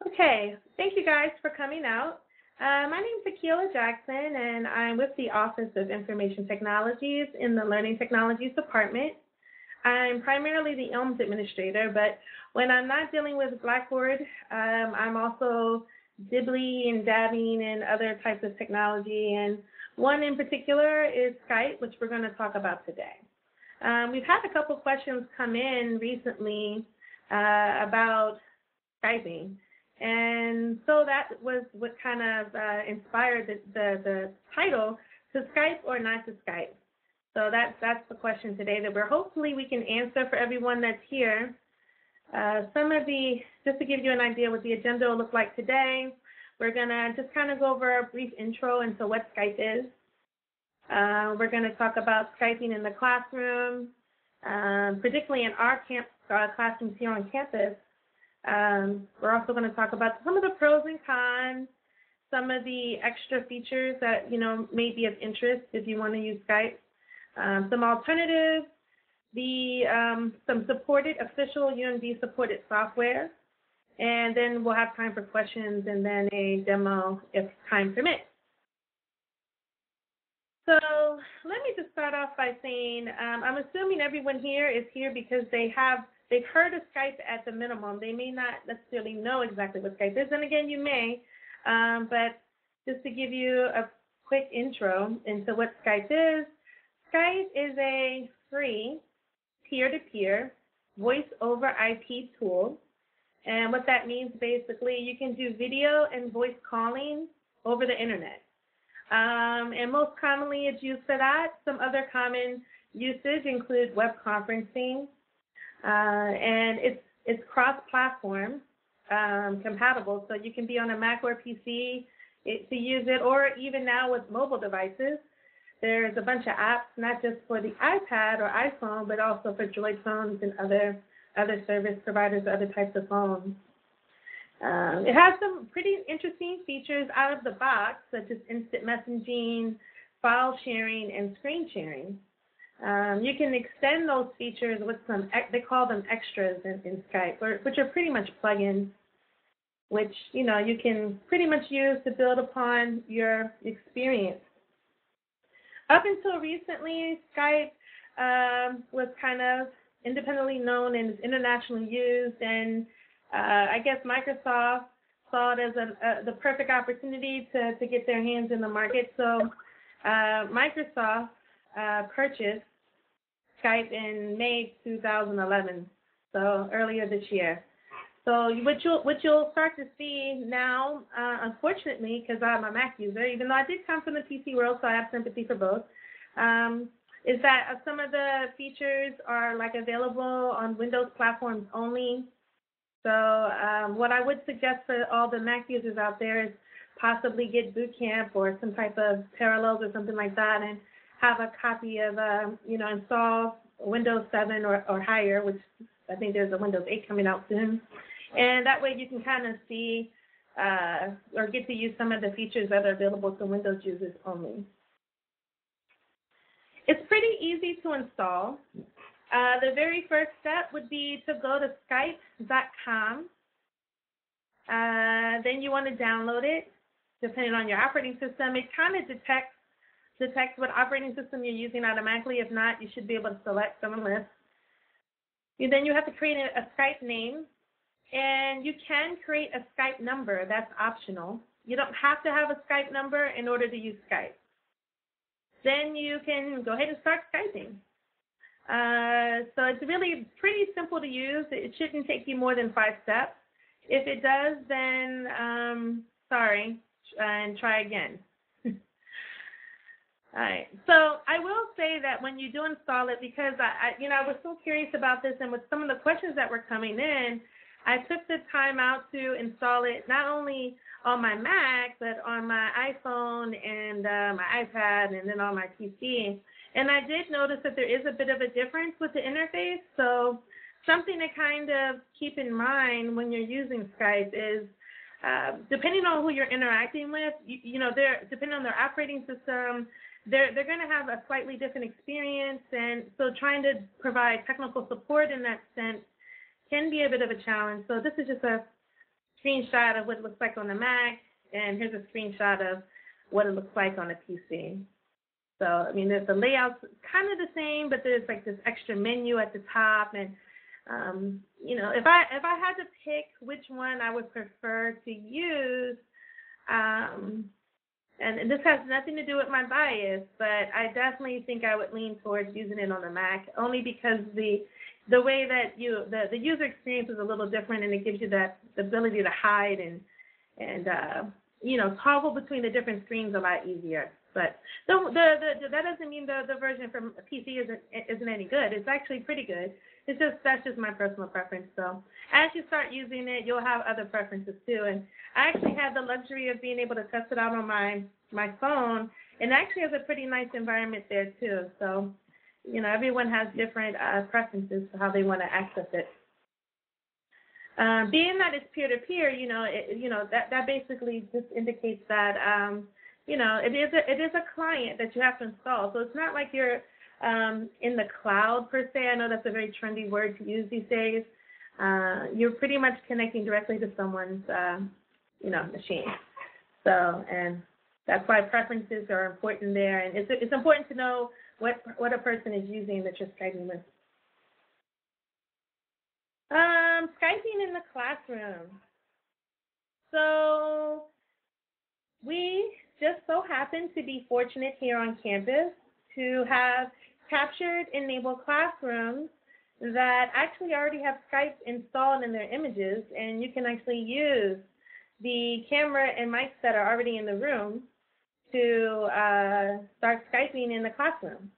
Okay, thank you guys for coming out. My name is Akila Jackson, and I'm with the Office of Information Technologies in the Learning Technologies Department. I'm primarily the ELMS administrator, but when I'm not dealing with Blackboard, I'm also dibbly and dabbing in other types of technology, and one in particular is Skype, which we're going to talk about today. We've had a couple questions come in recently about Skyping. And so that was what kind of inspired the title, to Skype or not to Skype. So that's the question today that hopefully we can answer for everyone that's here. Just to give you an idea what the agenda will look like today, we're going to just kind of go over a brief intro into what Skype is. We're going to talk about Skyping in the classroom, particularly in our classrooms here on campus. We're also going to talk about some of the pros and cons, some of the extra features that, may be of interest if you want to use Skype, some alternatives, some supported, official UMD-supported software, and then we'll have time for questions and then a demo if time permits. So let me just start off by saying I'm assuming everyone here is here because they've heard of Skype at the minimum. They may not necessarily know exactly what Skype is, and again, you may, but just to give you a quick intro into what Skype is a free peer-to-peer voice over IP tool, and what that means basically, you can do video and voice calling over the internet. And most commonly it's used for that. Some other common usage include web conferencing, and it's cross-platform compatible, so you can be on a Mac or PC to use it, or even now with mobile devices. There's a bunch of apps, not just for the iPad or iPhone, but also for Droid phones and other service providers, other types of phones. It has some pretty interesting features out of the box, such as instant messaging, file sharing, and screen sharing. You can extend those features with they call them extras in Skype, which are pretty much plugins, which, you can pretty much use to build upon your experience. Up until recently, Skype was kind of independently known and is internationally used, and I guess Microsoft saw it as the perfect opportunity to get their hands in the market. So Microsoft purchased Skype in May 2011, so earlier this year. So what you'll start to see now, unfortunately, because I'm a Mac user, even though I did come from the PC world, so I have sympathy for both, is that some of the features are available on Windows platforms only. So what I would suggest for all the Mac users out there is possibly get Boot Camp or some type of Parallels or something like that, and have a copy of, install Windows 7 or higher, which I think there's a Windows 8 coming out soon. And that way you can kind of see or get to use some of the features that are available to Windows users only. It's pretty easy to install. The very first step would be to go to Skype.com. Then you want to download it. Depending on your operating system, it kind of detects what operating system you're using automatically. If not, you should be able to select from a list. Then you have to create a Skype name, and you can create a Skype number. That's optional. You don't have to have a Skype number in order to use Skype. Then you can go ahead and start Skyping. So it's really pretty simple to use. It shouldn't take you more than 5 steps. If it does, then sorry, and try again. All right. So I will say that when you do install it, because I was so curious about this, and with some of the questions that were coming in, I took the time out to install it not only on my Mac, but on my iPhone and my iPad, and then on my PC. And I did notice that there is a bit of a difference with the interface. So something to kind of keep in mind when you're using Skype is, depending on who you're interacting with, depending on their operating system, they're going to have a slightly different experience, and so trying to provide technical support in that sense can be a bit of a challenge. So this is just a screenshot of what it looks like on the Mac, and here's a screenshot of what it looks like on a PC. So, I mean, the layout's kind of the same, but there's like this extra menu at the top, and you know, if I had to pick which one I would prefer to use, and this has nothing to do with my bias, but I definitely think I would lean towards using it on the Mac, only because the way that the user experience is a little different, and it gives you the ability to hide and you know, toggle between the different screens a lot easier. But that doesn't mean the version from PC isn't any good. It's actually pretty good. That's just my personal preference. So as you start using it, you'll have other preferences too. And I actually had the luxury of being able to test it out on my phone, and actually has a pretty nice environment there too. So, you know, everyone has different preferences for how they want to access it. Being that it's peer-to-peer, you know, that basically just indicates that you know, it is a client that you have to install. So it's not like you're in the cloud per se. I know that's a very trendy word to use these days. You're pretty much connecting directly to someone's you know, machine. So, and that's why preferences are important there, and it's important to know what a person is using that you're Skyping with. Skyping in the classroom. So we just so happen to be fortunate here on campus to have captured enabled classrooms that actually already have Skype installed in their images, and you can actually use the camera and mics that are already in the room to start Skyping in the classroom.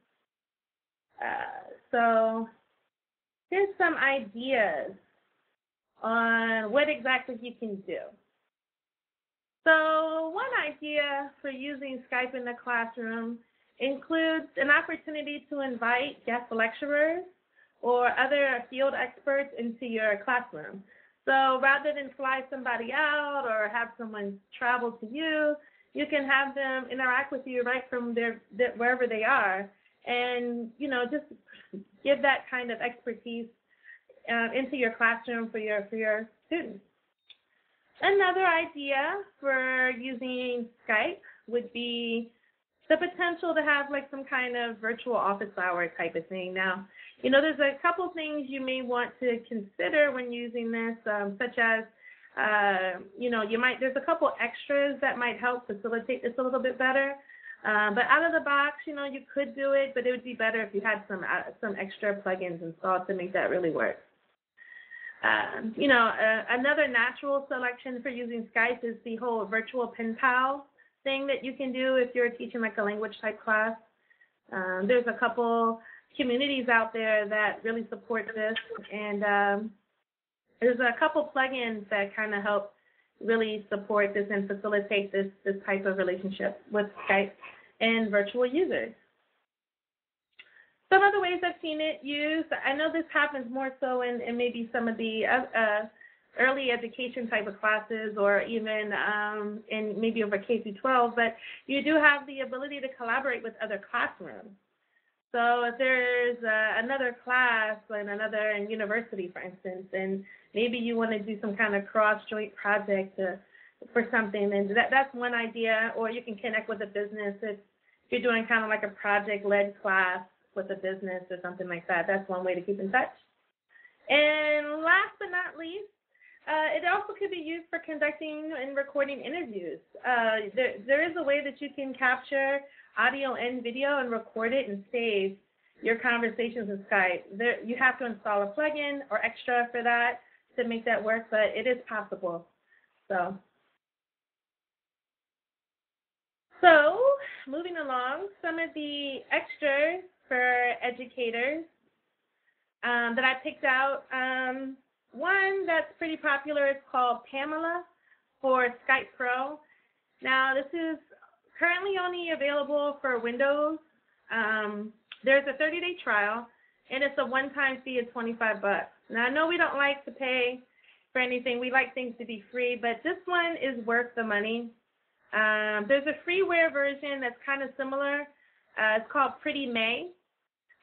So here's some ideas on what exactly you can do. So one idea for using Skype in the classroom includes an opportunity to invite guest lecturers or other field experts into your classroom. So rather than fly somebody out or have someone travel to you, you can have them interact with you right from wherever they are, and you know, just give that kind of expertise into your classroom for your students. Another idea for using Skype would be the potential to have like some kind of virtual office hour type of thing. Now, you know, there's a couple things you may want to consider when using this, such as, you know, there's a couple extras that might help facilitate this a little bit better. But out of the box, you know, you could do it, but it would be better if you had some extra plugins installed to make that really work. You know, another natural selection for using Skype is the whole virtual pen pal thing that you can do if you're teaching like a language type class. There's a couple communities out there that really support this, and there's a couple plugins that kind of help really support this and facilitate this type of relationship with Skype and virtual users. Some other ways I've seen it used, I know this happens more so in maybe some of the early education type of classes, or even in maybe over K through 12, but you do have the ability to collaborate with other classrooms. So if there's another class in another university, for instance, and maybe you want to do some kind of cross-joint project for something, and that's one idea. Or you can connect with a business if you're doing kind of like a project-led class with a business or something like that. That's one way to keep in touch. And last but not least, it also could be used for conducting and recording interviews. There is a way that you can capture audio and video and record it and save your conversations in Skype. You have to install a plugin or extra for that to make that work, but it is possible. So moving along, some of the extras for educators that I picked out. One that's pretty popular is called Pamela for Skype Pro. Now, this is currently only available for Windows. There's a 30-day trial, and it's a one-time fee of $25. Now, I know we don't like to pay for anything. We like things to be free, but this one is worth the money. There's a freeware version that's kind of similar, It's called Pretty May.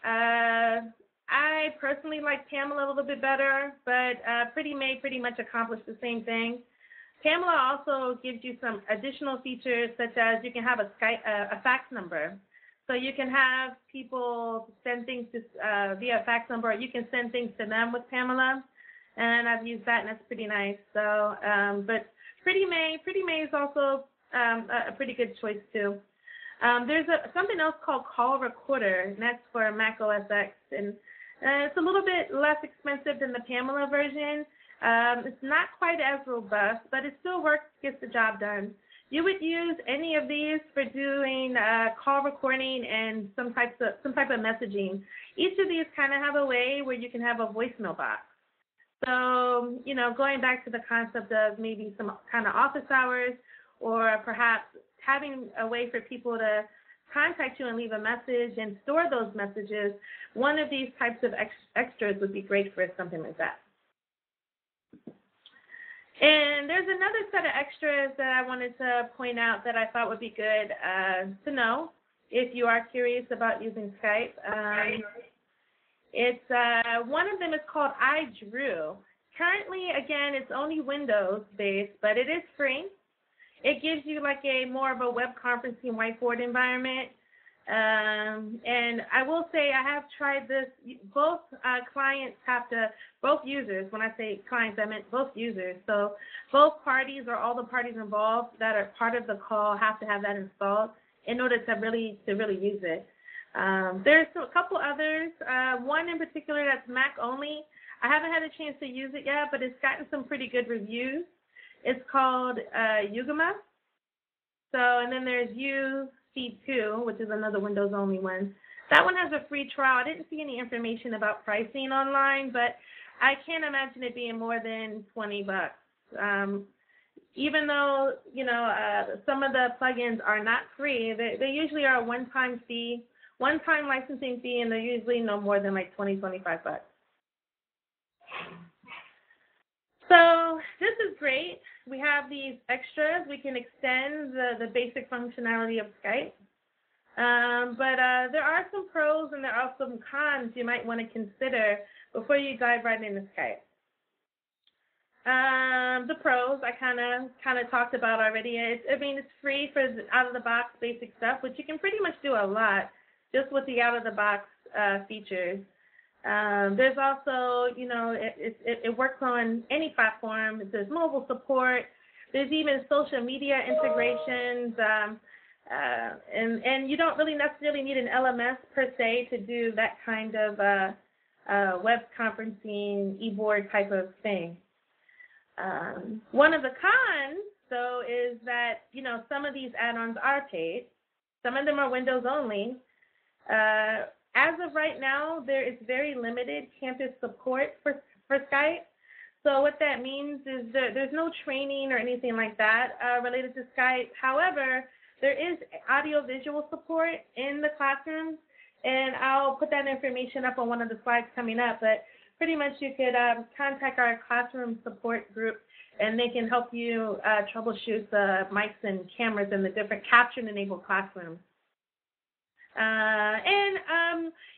I personally like Pamela a little bit better, but Pretty May pretty much accomplished the same thing. Pamela also gives you some additional features, such as you can have a fax number. So you can have people send things to, via fax number, or you can send things to them with Pamela. And I've used that, and that's pretty nice. So, but Pretty May is also a pretty good choice too. There's something else called Call Recorder, and that's for Mac OS X, and it's a little bit less expensive than the Pamela version. It's not quite as robust, but it still works, gets the job done. You would use any of these for doing call recording and some type of messaging. Each of these kind of have a way where you can have a voicemail box. So, you know, going back to the concept of maybe some kind of office hours, or perhaps having a way for people to contact you and leave a message and store those messages, one of these types of extras would be great for something like that. And there's another set of extras that I wanted to point out that I thought would be good to know if you are curious about using Skype. One of them is called iDrew. Currently, again, it's only Windows-based, but it is free. It gives you like more of a web conferencing whiteboard environment. And I will say I have tried this. Both both users, when I say clients, I meant both users. So both parties, or all the parties involved that are part of the call, have to have that installed in order to really use it. There's a couple others. One in particular that's Mac only. I haven't had a chance to use it yet, but it's gotten some pretty good reviews. It's called Ugama. So, and then there's UC2, which is another Windows only one. That one has a free trial. I didn't see any information about pricing online, but I can't imagine it being more than $20. Even though, you know, some of the plugins are not free, they usually are a one-time licensing fee, and they're usually no more than like $20, $25. So this is great. We have these extras. We can extend the basic functionality of Skype. But there are some pros and there are some cons you might want to consider before you dive right into Skype. The pros I kind of talked about already. It's free for the out-of-the-box basic stuff, which you can pretty much do a lot just with the out-of-the-box features. There's also, you know, it works on any platform. There's mobile support. There's even social media integrations. And you don't really necessarily need an LMS per se to do that kind of web conferencing, e-board type of thing. One of the cons, though, is that, you know, some of these add-ons are paid. Some of them are Windows only. As of right now, there is very limited campus support for Skype. So what that means is that there's no training or anything like that related to Skype. However, there is audio-visual support in the classrooms, and I'll put that information up on one of the slides coming up. But pretty much you could contact our classroom support group, and they can help you troubleshoot the mics and cameras in the different caption-enabled classrooms.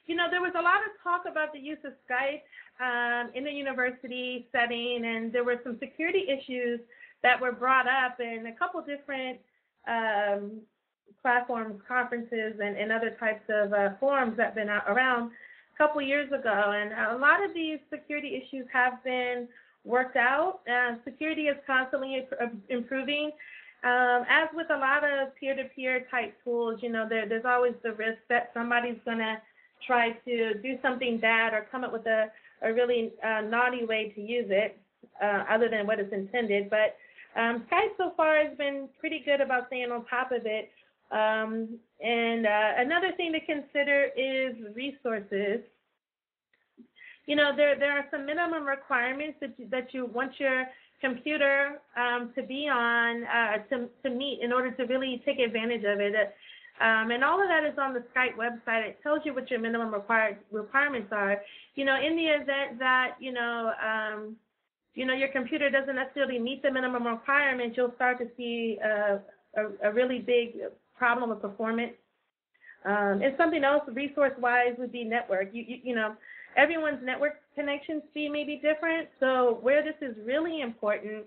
You know, there was a lot of talk about the use of Skype in the university setting, and there were some security issues that were brought up in a couple different platforms, conferences, and other types of forums that have been around a couple years ago. And a lot of these security issues have been worked out. Security is constantly improving. As with a lot of peer-to-peer type tools, you know, there's always the risk that somebody's going to try to do something bad or come up with a really naughty way to use it other than what is intended. But Skype so far has been pretty good about staying on top of it. Another thing to consider is resources. You know, there are some minimum requirements that you want your computer to be on to meet in order to really take advantage of it. And all of that is on the Skype website. It tells you what your minimum requirements are. You know, in the event that, you know, your computer doesn't necessarily meet the minimum requirements, you'll start to see a really big problem with performance. And something else, resource-wise, would be network. You know, everyone's network connection speed may be different. So where this is really important,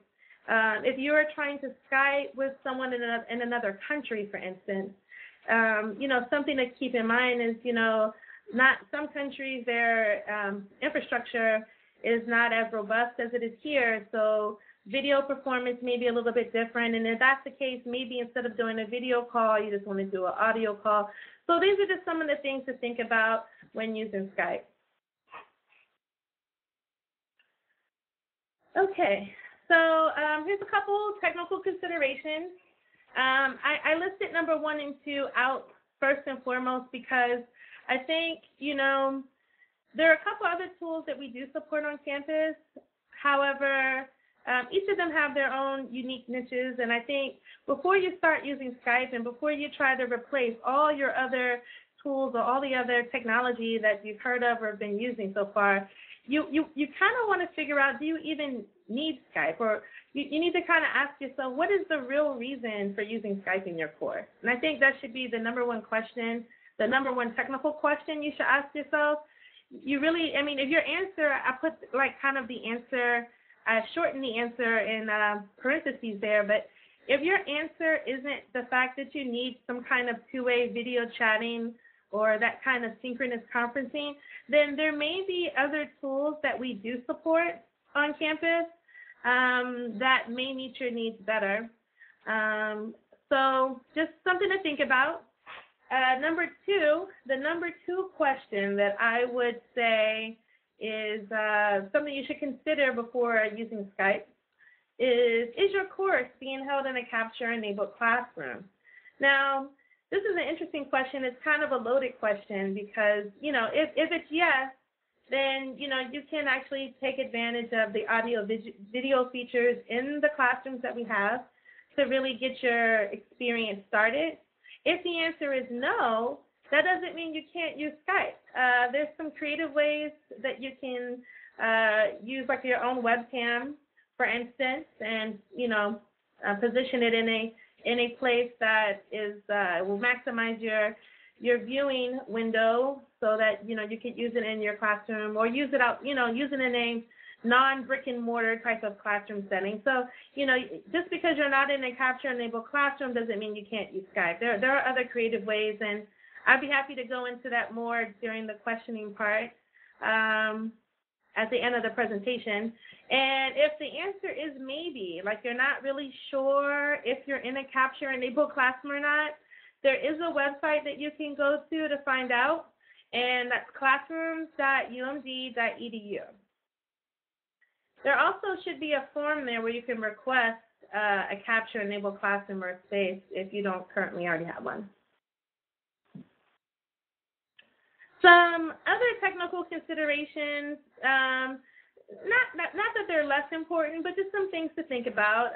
if you are trying to Skype with someone in another country, for instance, you know, something to keep in mind is, you know, not some countries, their infrastructure is not as robust as it is here. So video performance may be a little bit different. And if that's the case, maybe instead of doing a video call, you just want to do an audio call. So these are just some of the things to think about when using Skype. Okay, so here's a couple technical considerations. I listed number 1 and 2 out first and foremost because I think, you know, there are a couple other tools that we do support on campus. However, each of them have their own unique niches, and I think before you start using Skype and before you try to replace all your other tools or all the other technology that you've heard of or been using so far, you kind of want to figure out, do you even need Skype? Or you need to kind of ask yourself, what is the real reason for using Skype in your course? And I think that should be the number 1 question, the number 1 technical question you should ask yourself. You really, I mean, if your answer, I put like kind of the answer, I shortened the answer in parentheses there, but if your answer isn't the fact that you need some kind of two-way video chatting or that kind of synchronous conferencing, then there may be other tools that we do support on campus that may meet your needs better. So just something to think about. Number 2, the number 2 question that I would say is something you should consider before using Skype is your course being held in a capture-enabled classroom? Now, this is an interesting question. It's kind of a loaded question because, you know, if it's yes, then, you know, you can actually take advantage of the audio video features in the classrooms that we have to really get your experience started. If the answer is no, that doesn't mean you can't use Skype. There's some creative ways that you can use like your own webcam, for instance, and, you know, position it in a place that is will maximize your viewing window so that, you know, you can use it in your classroom or use it out, you know, use it in a non-brick and mortar type of classroom setting. So, you know, just because you're not in a capture-enabled classroom doesn't mean you can't use Skype. There are other creative ways, and I'd be happy to go into that more during the questioning part at the end of the presentation. And if the answer is maybe, like you're not really sure if you're in a capture-enabled classroom or not, there is a website that you can go to find out, and that's classrooms.umd.edu. There also should be a form there where you can request a capture-enabled classroom or space if you don't currently already have one. Some other technical considerations, not that they're less important, but just some things to think about.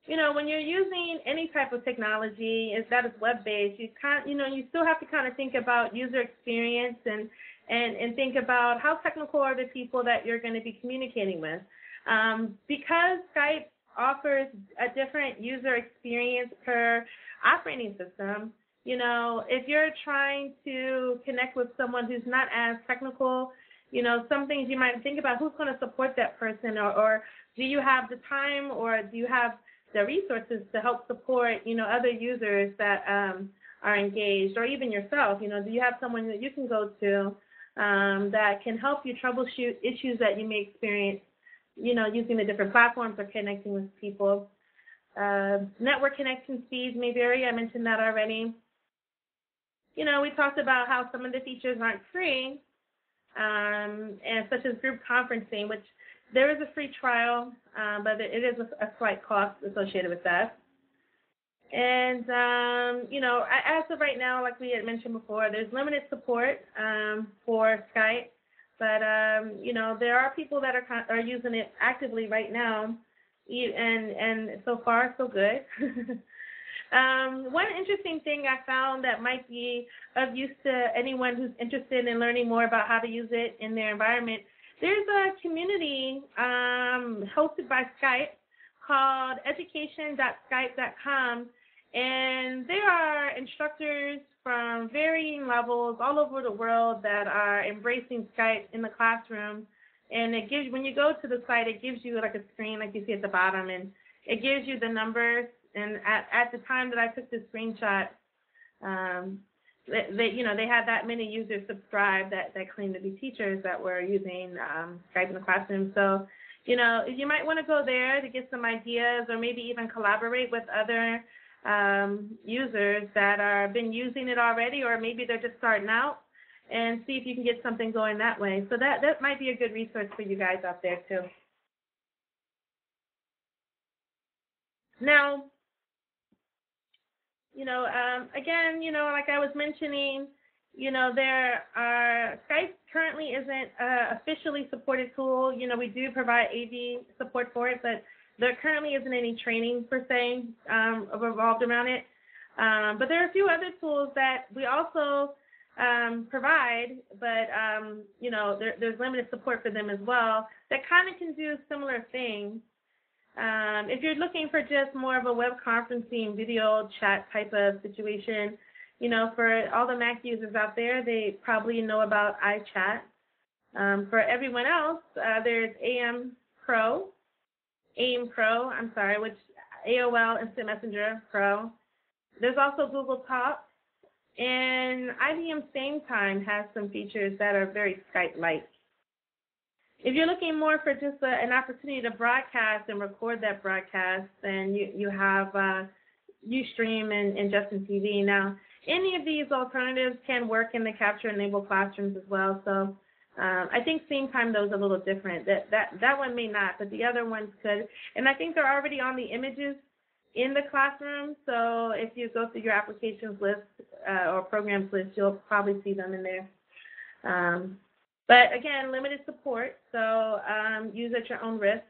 You know, when you're using any type of technology that is web-based, you still have to kind of think about user experience and think about how technical are the people that you're going to be communicating with. Because Skype offers a different user experience per operating system, you know, if you're trying to connect with someone who's not as technical, you know, some things you might think about, who's going to support that person, or do you have the time, or do you have the resources to help support, you know, other users that are engaged, or even yourself, you know, do you have someone that you can go to that can help you troubleshoot issues that you may experience, you know, using the different platforms or connecting with people. Network connection speeds may vary. I mentioned that already. You know, we talked about how some of the features aren't free, and such as group conferencing, which there is a free trial, but it is a slight cost associated with that. And, you know, as of right now, like we had mentioned before, there's limited support for Skype, but, you know, there are people that are using it actively right now, and so far, so good. One interesting thing I found that might be of use to anyone who's interested in learning more about how to use it in their environment, there's a community hosted by Skype called education.skype.com, And there are instructors from varying levels all over the world that are embracing Skype in the classroom. And it gives, when you go to the site, it gives you like a screen like you see at the bottom, and it gives you the numbers. And at the time that I took this screenshot, they had that many users subscribed that claimed to be teachers that were using Skype in the classroom. So, you might want to go there to get some ideas, or maybe even collaborate with other users that are been using it already, or maybe they're just starting out, and see if you can get something going that way. So that might be a good resource for you guys out there too. Now, again, like I was mentioning, Skype currently isn't an officially supported tool. We do provide AV support for it, but there currently isn't any training per se revolved around it. But there are a few other tools that we also provide, but there's limited support for them as well that kind of can do similar things. If you're looking for just more of a web conferencing video chat type of situation, for all the Mac users out there, they probably know about iChat. For everyone else, there's which AOL Instant Messenger Pro. There's also Google Talk, and IBM SameTime has some features that are very Skype-like. If you're looking more for just an opportunity to broadcast and record that broadcast, then you have Ustream and Justin TV. Now, any of these alternatives can work in the capture-enabled classrooms as well. So I think SameTime, though, is a little different. That one may not, but the other ones could. And I think they're already on the images in the classroom. So if you go through your applications list or programs list, you'll probably see them in there. But again, limited support, so use at your own risk.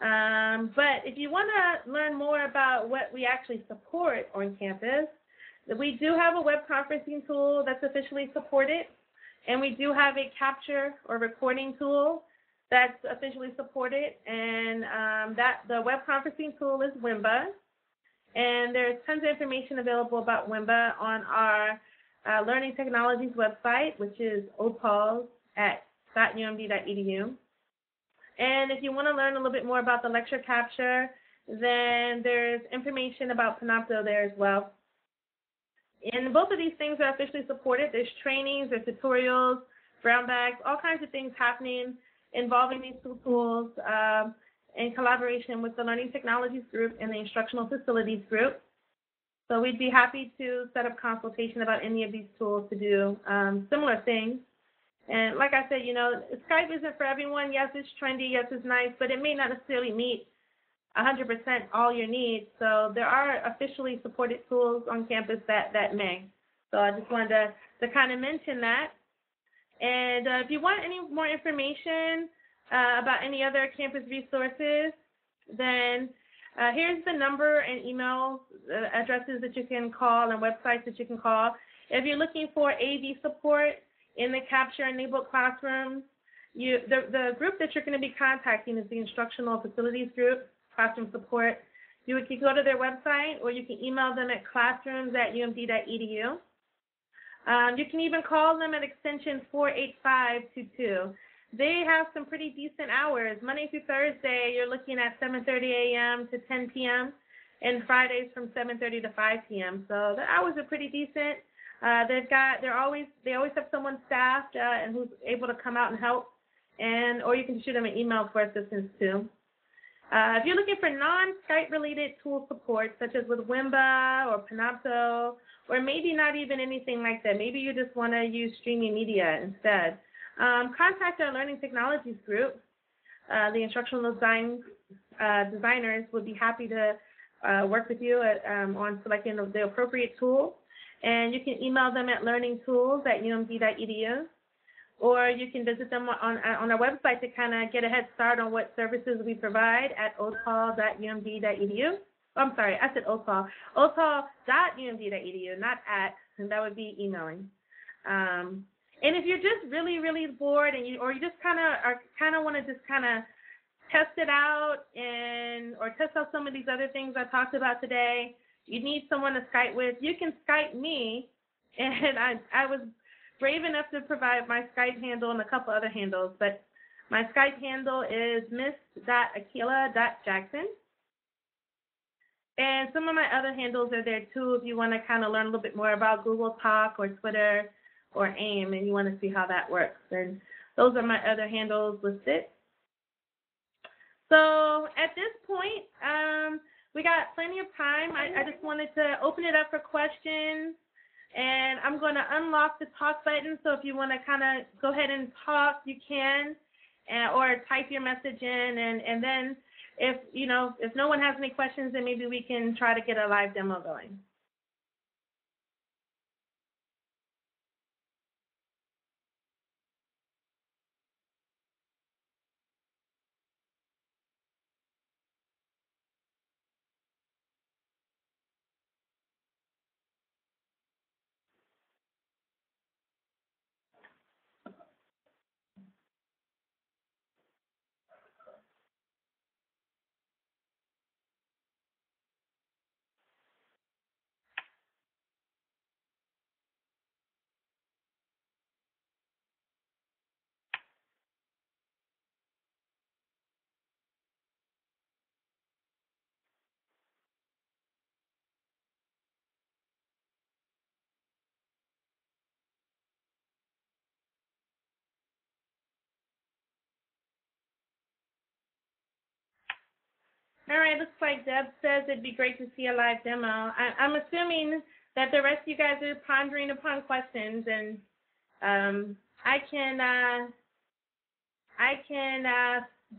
But if you want to learn more about what we actually support on campus, we do have a web conferencing tool that's officially supported, and we do have a capture or recording tool that's officially supported, and the web conferencing tool is Wimba, and there's tons of information available about Wimba on our Learning Technologies website, which is opals.umd.edu. And if you want to learn a little bit more about the lecture capture, then there's information about Panopto there as well. And both of these things are officially supported. There's trainings, there's tutorials, brown bags, all kinds of things happening involving these two tools in collaboration with the Learning Technologies group and the Instructional Facilities group. So we'd be happy to set up consultation about any of these tools to do similar things. And like I said, Skype isn't for everyone. Yes, it's trendy. Yes, it's nice, but it may not necessarily meet 100% all your needs. So there are officially supported tools on campus that may. So I just wanted to kind of mention that. And if you want any more information about any other campus resources, then here's the number and email addresses that you can call and websites that you can call. If you're looking for AV support in the capture-enabled classroom, the group that you're going to be contacting is the Instructional Facilities Group, Classroom Support. You can go to their website, or you can email them at classrooms@umd.edu. You can even call them at extension 48522. They have some pretty decent hours. Monday through Thursday, you're looking at 7:30 a.m. to 10 p.m., and Fridays from 7:30 to 5 p.m. So the hours are pretty decent. They always have someone staffed and who's able to come out and help, or you can shoot them an email for assistance too. If you're looking for non-Skype related tool support, such as with Wimba or Panopto, or maybe not even anything like that, maybe you just want to use streaming media instead, contact our Learning Technologies group. The instructional designers would be happy to work with you on selecting the appropriate tool. And you can email them at learningtools@umd.edu, or you can visit them on our website to kind of get a head start on what services we provide at opal.umd.edu. I'm sorry, I said opal. opal.umd.edu, not at, and that would be emailing. And if you're just really, really bored, and you just kind of want to just kind of test it out or test out some of these other things I talked about today, you need someone to Skype with, you can Skype me. And I was brave enough to provide my Skype handle and a couple other handles, but my Skype handle is miss.akila.jackson. And some of my other handles are there too if you want to kind of learn a little bit more about Google Talk or Twitter or AIM and you want to see how that works. And those are my other handles listed. So at this point, we got plenty of time. I just wanted to open it up for questions. And I'm going to unlock the talk button. So if you want to kind of go ahead and talk, you can, or type your message in. And then if no one has any questions, then maybe we can try to get a live demo going. All right, looks like Deb says it'd be great to see a live demo. I'm assuming that the rest of you guys are pondering upon questions, and I can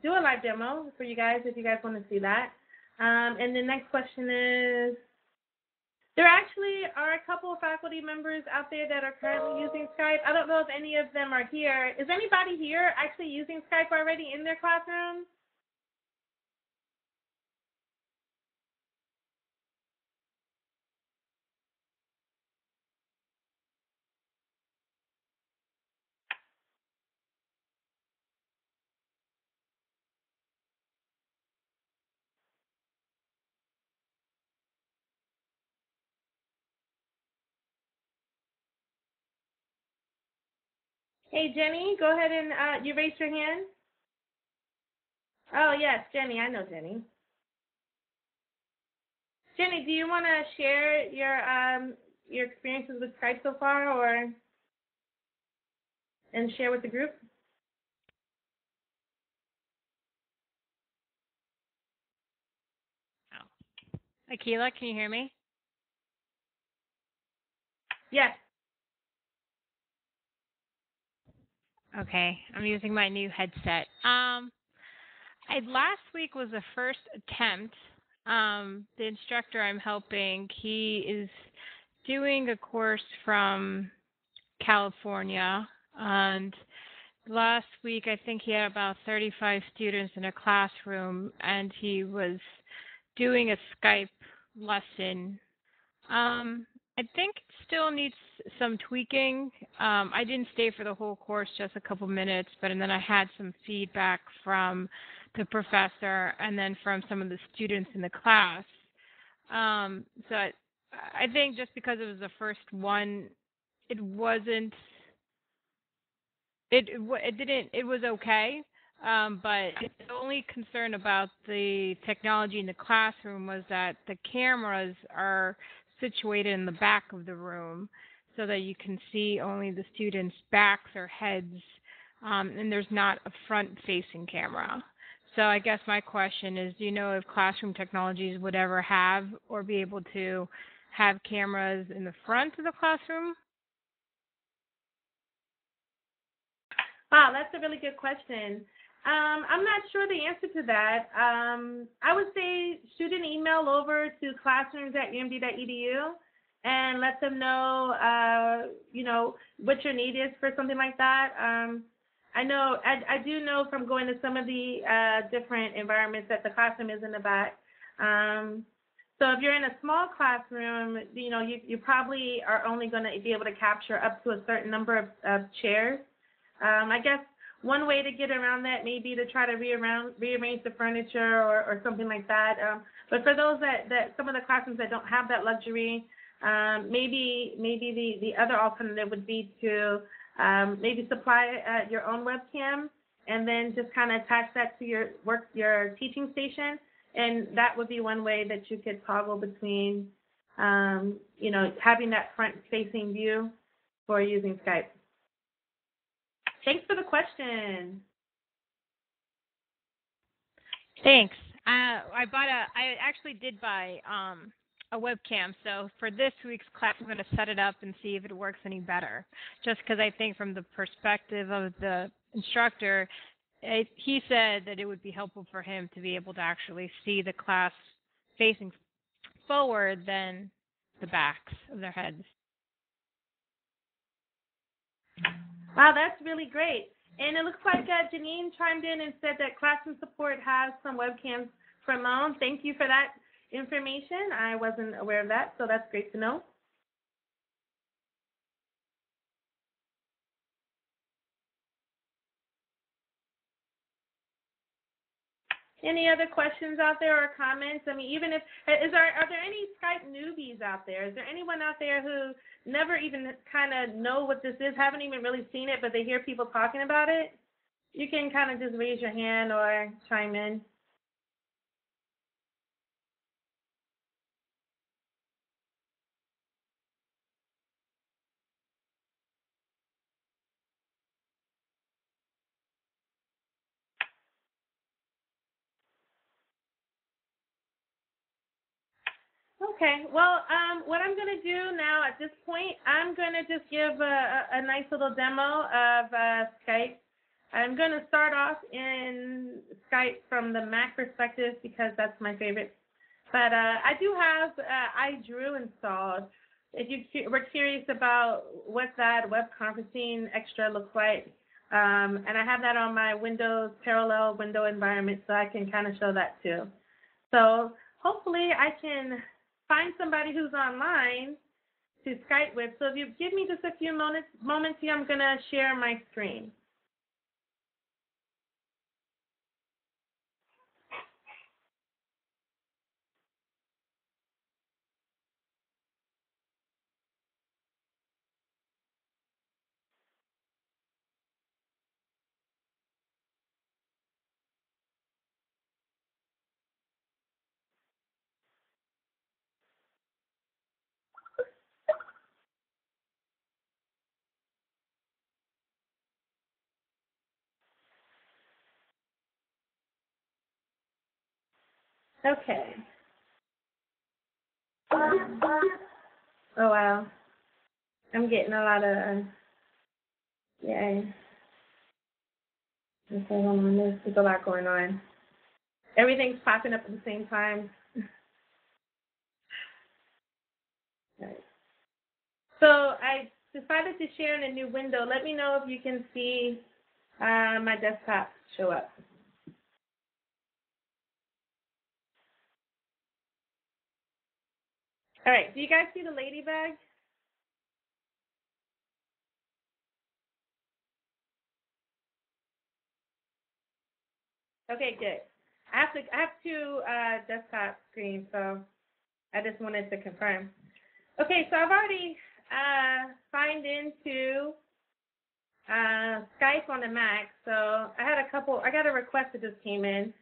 do a live demo for you guys if you guys want to see that. And the next question is, there actually are a couple of faculty members out there that are currently using Skype. I don't know if any of them are here. Is anybody here actually using Skype already in their classroom? Hey, Jenny, go ahead and you raised your hand. Oh, yes, Jenny. I know Jenny. Jenny, do you want to share your experiences with Skype so far, and share with the group? Oh. Akila, can you hear me? Yes. Okay, I'm using my new headset. Last week was the first attempt. The instructor I'm helping, he is doing a course from California, and last week I think he had about 35 students in a classroom, and he was doing a Skype lesson. I think it still needs some tweaking. I didn't stay for the whole course, just a couple minutes, but and then I had some feedback from the professor and then from some of the students in the class. So I think just because it was the first one, it wasn't. It was okay. But the only concern about the technology in the classroom was that the cameras are situated in the back of the room so that you can see only the students' backs or heads, and there's not a front-facing camera. So I guess my question is, do you know if classroom technologies would ever have or be able to have cameras in the front of the classroom? Wow, that's a really good question. I'm not sure the answer to that. I would say shoot an email over to classrooms@umd.edu and let them know, what your need is for something like that. I do know from going to some of the different environments that the classroom is in the back. So if you're in a small classroom, you probably are only going to be able to capture up to a certain number of chairs. I guess one way to get around that may be to try to rearrange the furniture or something like that. But for those that some of the classrooms that don't have that luxury, maybe the other alternative would be to maybe supply your own webcam and then just kind of attach that to your teaching station, and that would be one way that you could toggle between having that front-facing view for using Skype. Thanks for the question. Thanks. I actually did buy a webcam, so for this week's class, I'm going to set it up and see if it works any better. Just because I think from the perspective of the instructor, he said that it would be helpful for him to be able to actually see the class facing forward than the backs of their heads. Wow, that's really great. And it looks like Janine chimed in and said that Classroom Support has some webcams for loan. Thank you for that information. I wasn't aware of that, so that's great to know. Any other questions out there or comments? I mean, even if are there any Skype newbies out there? Is there anyone out there who never even kind of know what this is, haven't even really seen it, but they hear people talking about it? You can kind of just raise your hand or chime in. Okay, well, what I'm going to do now at this point, I'm going to just give a nice little demo of Skype. I'm going to start off in Skype from the Mac perspective because that's my favorite. But I do have iDrew installed. If you were curious about what that web conferencing extra looks like, and I have that on my Windows parallel window environment, so I can kind of show that too. So hopefully I can find somebody who's online to Skype with. So if you give me just a few moments here, I'm going to share my screen. Okay. Oh, wow. I'm getting a lot of, yay. Okay, hold on. There's a lot going on. Everything's popping up at the same time. Right. So I decided to share in a new window. Let me know if you can see my desktop show up. All right. Do you guys see the ladybug? Okay, good. I have two desktop screens, so I just wanted to confirm. Okay, so I've already signed into Skype on the Mac. So I got a request that just came in.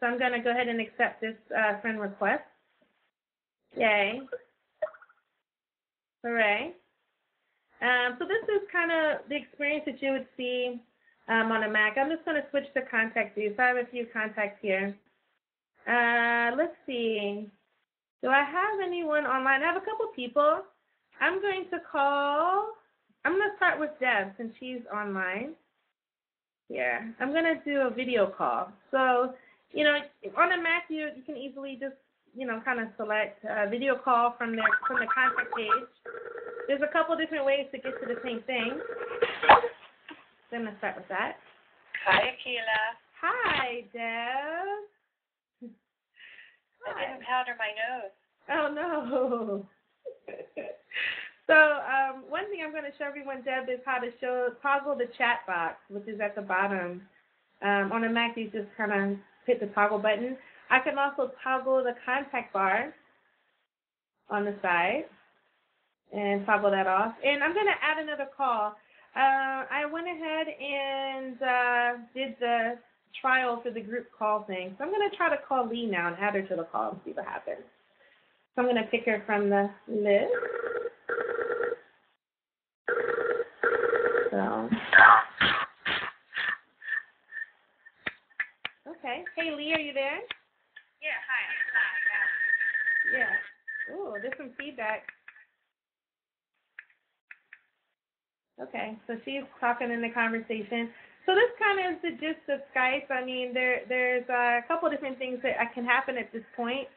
So I'm going to go ahead and accept this friend request. Yay. Hooray. So this is kind of the experience that you would see on a Mac. I'm just going to switch to contact view. So I have a few contacts here. Let's see. Do I have anyone online? I have a couple people. I'm going to start with Deb since she's online. Here. I'm going to do a video call. So, on a Mac, you can easily just, kind of select a video call from the contact page. There's a couple different ways to get to the same thing. So I'm going to start with that. Hi, Akila. Hi, Deb. I didn't powder my nose. Oh, no. So one thing I'm going to show everyone, Deb, is how to toggle the chat box, which is at the bottom. On a Mac, you just kind of hit the toggle button. I can also toggle the contact bar on the side and toggle that off. And I'm going to add another call. I went ahead and did the trial for the group call thing. So I'm going to try to call Lee now and add her to the call and see what happens. So I'm going to pick her from the list. So, okay. Hey, Lee, are you there? Yeah, hi. Yeah. Ooh, there's some feedback. Okay, so she's talking in the conversation. So this kind of is the gist of Skype. I mean, there's a couple different things that can happen at this point.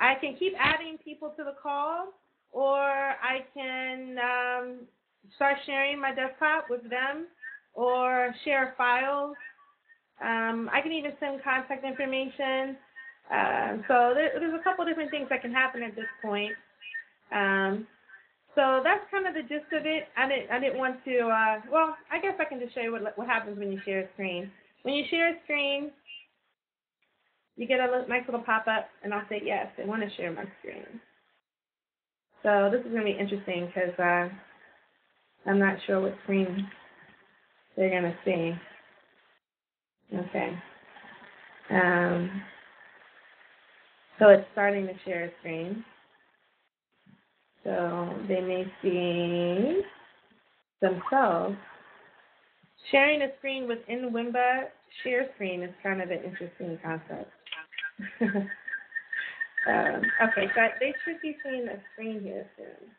I can keep adding people to the call, or I can start sharing my desktop with them, or share files. I can even send contact information. So there's a couple different things that can happen at this point. So that's kind of the gist of it. I didn't want to, well, I guess I can just show you what happens when you share a screen. When you share a screen, you get a nice little pop-up, and I'll say, yes, I want to share my screen. So this is going to be interesting because I'm not sure what screen they're going to see. Okay. So it's starting to share a screen. So they may see themselves. Sharing a screen within Wimba share screen is kind of an interesting concept. Okay, so they should be seeing a screen here soon.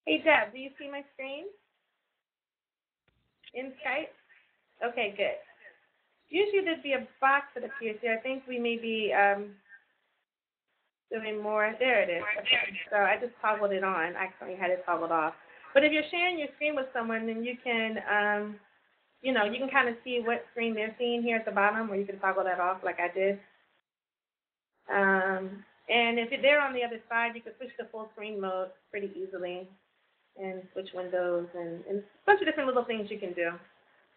Hey, Deb, do you see my screen in Skype? Okay, good. Usually there'd be a box that appears here. I think we may be doing more. There it is. Okay. So I just toggled it on. I accidentally had it toggled off. But if you're sharing your screen with someone, then you can, you can kind of see what screen they're seeing here at the bottom, or you can toggle that off like I did. And if they're on the other side, you can switch to full screen mode pretty easily and switch windows and a bunch of different little things you can do.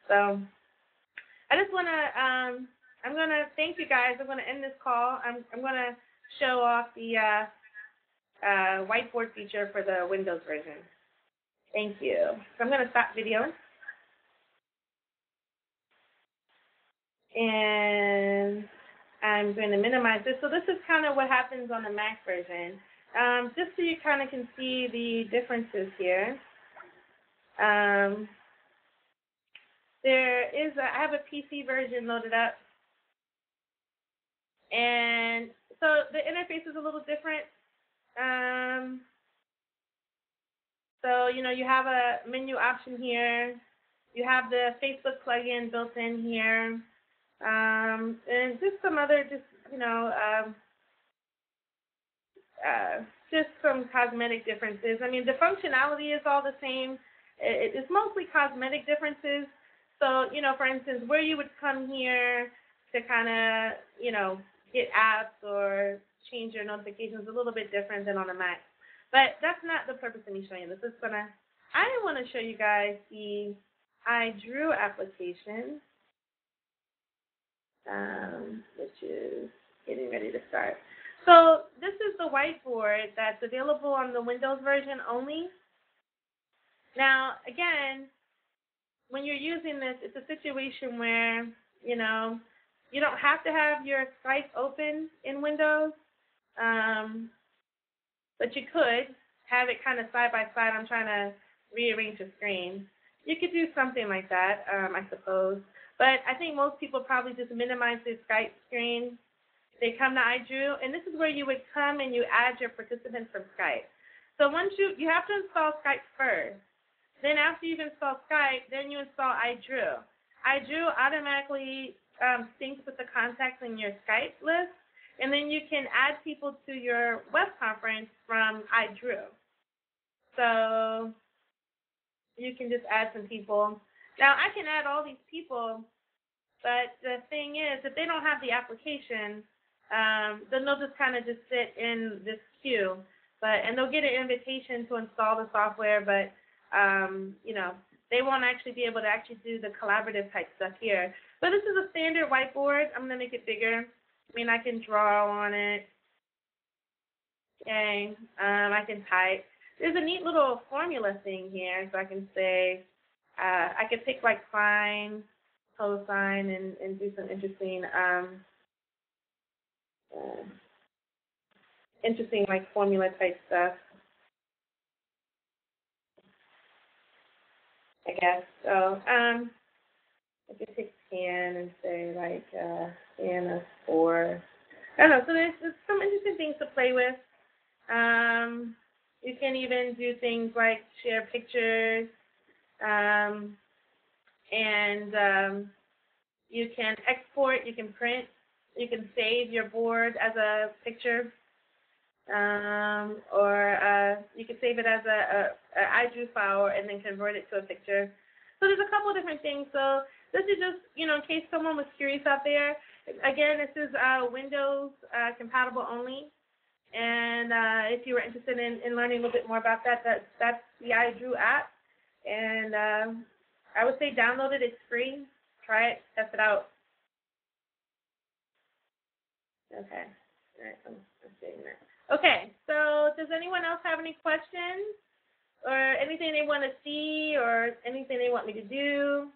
So I just want to, I'm going to thank you guys. I'm going to end this call. I'm going to show off the whiteboard feature for the Windows version. Thank you. So I'm going to stop video. And I'm going to minimize this. So this is kind of what happens on the Mac version. Just so you kind of can see the differences here. I have a PC version loaded up. And so the interface is a little different. So, you have a menu option here. You have the Facebook plugin built in here. And just some other, just some cosmetic differences. I mean, the functionality is all the same. It's mostly cosmetic differences. So, for instance, where you would come here to kind of, get apps or change your notifications is a little bit different than on a Mac. But that's not the purpose of me showing you this. I want to show you guys the iDrew application, which is getting ready to start. So this is the whiteboard that's available on the Windows version only. Now, again, when you're using this, it's a situation where, you don't have to have your Skype open in Windows, but you could have it kind of side by side. I'm trying to rearrange the screen. You could do something like that, I suppose. But I think most people probably just minimize their Skype screen. They come to iDrew, and this is where you would come and you add your participants from Skype. So once you have to install Skype first. Then after you've installed Skype, then you install iDrew. iDrew automatically syncs with the contacts in your Skype list, and then you can add people to your web conference from iDrew. So you can just add some people. Now, I can add all these people, but the thing is, if they don't have the application, then they'll just kind of just sit in this queue. And they'll get an invitation to install the software, but, they won't actually be able to actually do the collaborative type stuff here. But this is a standard whiteboard. I'm going to make it bigger. I mean, I can draw on it. Okay, I can type. There's a neat little formula thing here, so I can say, I could pick like sine, cosine, and do some interesting like formula type stuff, I guess. So I could pick tan and say like tan of 4. I don't know. So there's some interesting things to play with. You can even do things like share pictures, and you can export, you can print, you can save your board as a picture, or you can save it as a iDrew file and then convert it to a picture. So there's a couple of different things. So this is just, in case someone was curious out there. Again, this is Windows compatible only. And if you were interested in learning a little bit more about that, that's the iDrew app. And I would say download it. It's free. Try it. Test it out. Okay. All right. I'm saving that. Okay. So does anyone else have any questions or anything they want to see or anything they want me to do?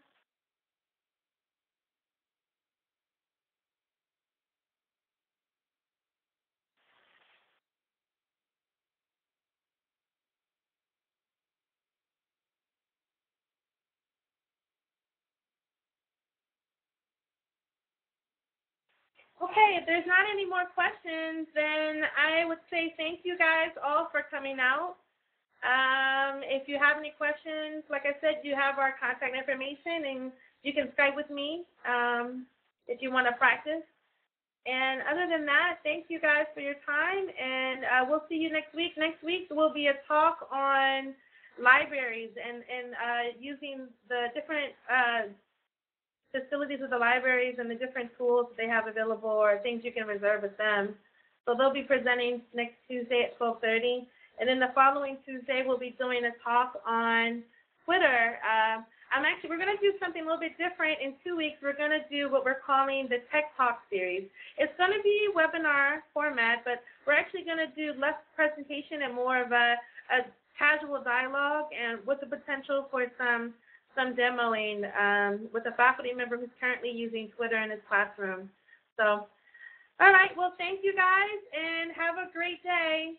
Okay, if there's not any more questions, then I would say thank you guys all for coming out. If you have any questions, like I said, you have our contact information, and you can Skype with me if you want to practice. And other than that, thank you guys for your time, and we'll see you next week. Next week will be a talk on libraries and using the different facilities of the libraries and the different tools they have available or things you can reserve with them. So they'll be presenting next Tuesday at 12:30. And then the following Tuesday, we'll be doing a talk on Twitter. We're going to do something a little bit different. In 2 weeks, we're going to do what we're calling the Tech Talk series. It's going to be webinar format, but we're actually going to do less presentation and more of a casual dialogue, and with the potential for some demoing with a faculty member who's currently using Twitter in his classroom. So, all right, well, thank you guys, and have a great day.